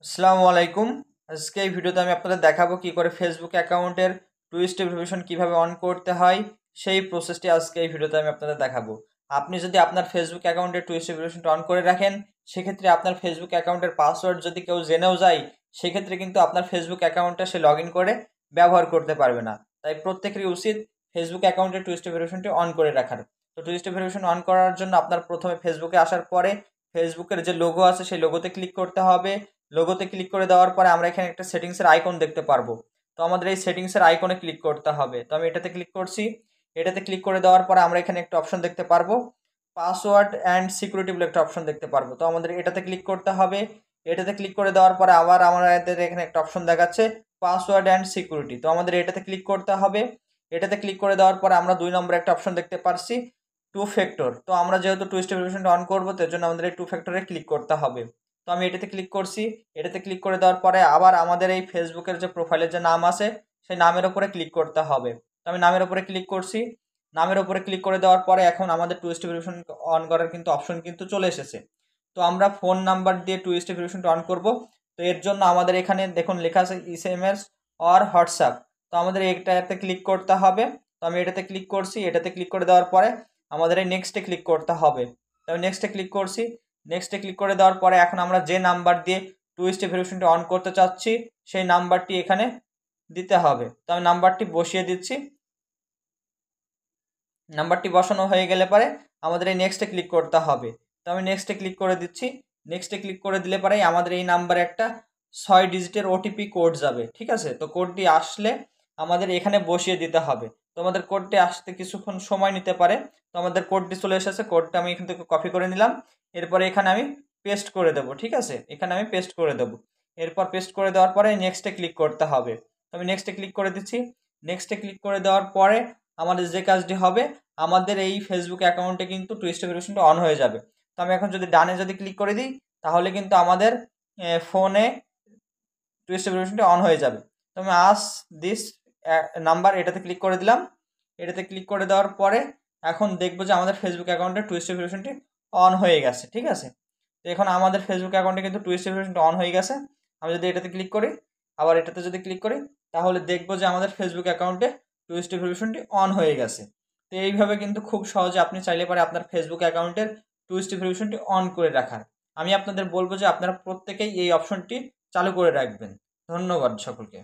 আসসালামু আলাইকুম। আজকে এই ভিডিওতে আমি আপনাদের দেখাবো কি করে ফেসবুক অ্যাকাউন্টের টুইস্ট ভেরিফিকেশন কিভাবে অন করতে হয়, সেই প্রসেসটি আজকে এই ভিডিওতে আমি আপনাদের দেখাবো। আপনি যদি আপনার ফেসবুক অ্যাকাউন্টের টুইস্ট ভেরিফিকেশনটা অন করে রাখেন, সেক্ষেত্রে আপনার ফেসবুক অ্যাকাউন্টের পাসওয়ার্ড যদি কেউ জেনেও যায়, সেক্ষেত্রে কিন্তু আপনার ফেসবুক অ্যাকাউন্টটা সে লগ ইন করে ব্যবহার করতে পারবে না। তাই প্রত্যেকেরই উচিত ফেসবুক অ্যাকাউন্টের টুইস্ট ভেরিফিকেশনটি অন করে রাখার। তো টুইস্ট ভেরিফিকেশন অন করার জন্য আপনার প্রথমে ফেসবুকে আসার পরে ফেসবুকের যে লোগো আছে সেই লোগোতে ক্লিক করতে হবে। লোগোতে ক্লিক করে দেওয়ার পরে আমরা এখানে একটা সেটিংসের আইকন দেখতে পারবো। তো আমাদের এই সেটিংসের আইকনে ক্লিক করতে হবে। তো আমি এটাতে ক্লিক করছি। এটাতে ক্লিক করে দেওয়ার পরে আমরা এখানে একটা অপশন দেখতে পারবো, পাসওয়ার্ড অ্যান্ড সিকিউরিটি বলে একটা অপশন দেখতে পারবো। তো আমাদের এটাতে ক্লিক করতে হবে। এটাতে ক্লিক করে দেওয়ার পরে আবার আমাদের এখানে একটা অপশন দেখাচ্ছে পাসওয়ার্ড অ্যান্ড সিকিউরিটি। তো আমাদের এটাতে ক্লিক করতে হবে। এটাতে ক্লিক করে দেওয়ার পরে আমরা 2 নম্বরে একটা অপশন দেখতে পারছি টু ফ্যাক্টর। তো আমরা যেহেতু টু স্টেপ ভেরিফিকেশনটা অন করবো, তার জন্য আমাদের এই টু ফ্যাক্টরে ক্লিক করতে হবে। তো আমি এটাতে ক্লিক করছি। এটাতে ক্লিক করে দেওয়ার পরে আবার আমাদের এই ফেসবুকের যে প্রোফাইলের যে নাম আছে সেই নামের ওপরে ক্লিক করতে হবে। তো আমি নামের ওপরে ক্লিক করছি। নামের ওপরে ক্লিক করে দেওয়ার পরে এখন আমাদের টু স্টেপ ভেরিফিকেশন অন করার কিন্তু অপশন কিন্তু চলে এসেছে। তো আমরা ফোন নাম্বার দিয়ে টু স্টেপ ভেরিফিকেশনটা অন করব। তো এর জন্য আমাদের এখানে দেখুন লেখা আছে SMS অর হোয়াটসঅ্যাপ। তো আমাদের এটাতে ক্লিক করতে হবে। তো আমি এটাতে ক্লিক করছি। এটাতে ক্লিক করে দেওয়ার পরে আমাদের এই নেক্সটে ক্লিক করতে হবে। তো আমি নেক্সটে ক্লিক করছি। নেক্সটে ক্লিক করে দেওয়ার পরে এখন আমরা যে নাম্বার দিয়ে টু স্টেপ ভেরিফিকেশনটা অন করতে চাচ্ছি সেই নাম্বারটি এখানে দিতে হবে। তো আমি নাম্বারটি বসিয়ে দিচ্ছি। নাম্বারটি বসানো হয়ে গেলে পরে আমাদের এই নেক্সটে ক্লিক করতে হবে। তো আমি নেক্সটে ক্লিক করে দিচ্ছি। নেক্সটে ক্লিক করে দিলে পরেই আমাদের এই নাম্বারে একটা 6 ডিজিটের ওটিপি কোড যাবে, ঠিক আছে? তো কোডটি আসলে আমাদের এখানে বসিয়ে দিতে হবে। তো আমাদের কোডটি আসতে কিছুক্ষণ সময় নিতে পারে। তো আমাদের কোডটি চলে এসেছে। কোডটা আমি এখান থেকে কপি করে নিলাম। এরপরে এখানে আমি পেস্ট করে দেবো, ঠিক আছে? এখানে আমি পেস্ট করে দেবো। এরপর পেস্ট করে দেওয়ার পরে নেক্সটে ক্লিক করতে হবে। তো আমি নেক্সটে ক্লিক করে দিচ্ছি। নেক্সটে ক্লিক করে দেওয়ার পরে আমাদের যে কাজটি হবে, আমাদের এই ফেসবুক অ্যাকাউন্টে কিন্তু টু স্টেপ ভেরিফিকেশনটা অন হয়ে যাবে। তো আমি এখন যদি ডানে যদি ক্লিক করে দিই, তাহলে কিন্তু আমাদের ফোনে টু স্টেপ ভেরিফিকেশনটা অন হয়ে যাবে। তো আমি দিস নাম্বার এটাতে ক্লিক করে দিলাম। এটাতে ক্লিক করে দেওয়ার পরে এখন দেখবো যে আমাদের ফেসবুক অ্যাকাউন্টে টু স্টেপ ভেরিফিকেশনটি অন হয়ে গেছে, ঠিক আছে? তো এখন আমাদের ফেসবুক অ্যাকাউন্টে কিন্তু টু স্টেপ ভেরিফিকেশনটা অন হয়ে গেছে। আমি যদি এটাতে ক্লিক করি, আবার এটাতে যদি ক্লিক করি, তাহলে দেখবো যে আমাদের ফেসবুক অ্যাকাউন্টে টু স্টেপ ভেরিফিকেশনটি অন হয়ে গেছে। তো এইভাবে কিন্তু খুব সহজে আপনি চাইলে পারে আপনার ফেসবুক অ্যাকাউন্টের টু স্টেপ ভেরিফিকেশনটি অন করে রাখার। আমি আপনাদের বলবো যে আপনারা প্রত্যেকেই এই অপশনটি চালু করে রাখবেন। ধন্যবাদ সকলকে।